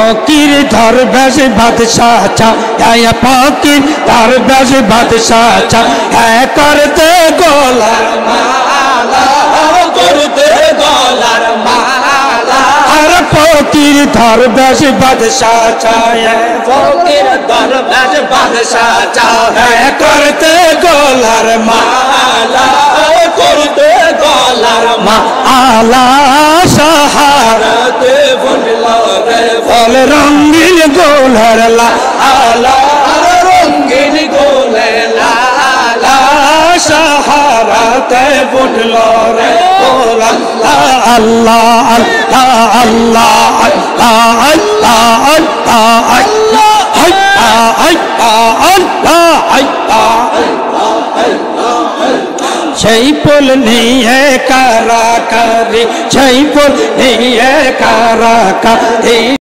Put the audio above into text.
ফকির দরবেশ বাদশাহ চায় ফকির দরবেশ বাদশাহ চায় করতে গোলার মালা করতে গোলার মালা আর ফকির দরবেশ বাদশাহ চায় ফকির দরবেশ বাদশাহ চায় করতে গোলার মালা করতে গোলার মালা সাহারাতে ফল রঙিন গোলার লালা রঙিন গোলার লালা সাহারাতে ফুটল রে গোলার আল্লাহ আল্লাহ আল্লাহ আল্লাহ আল্লাহ আল্লাহ সেই ফুল নিয়ে কারা কারি সেই ফুল নিয়ে কারা কারি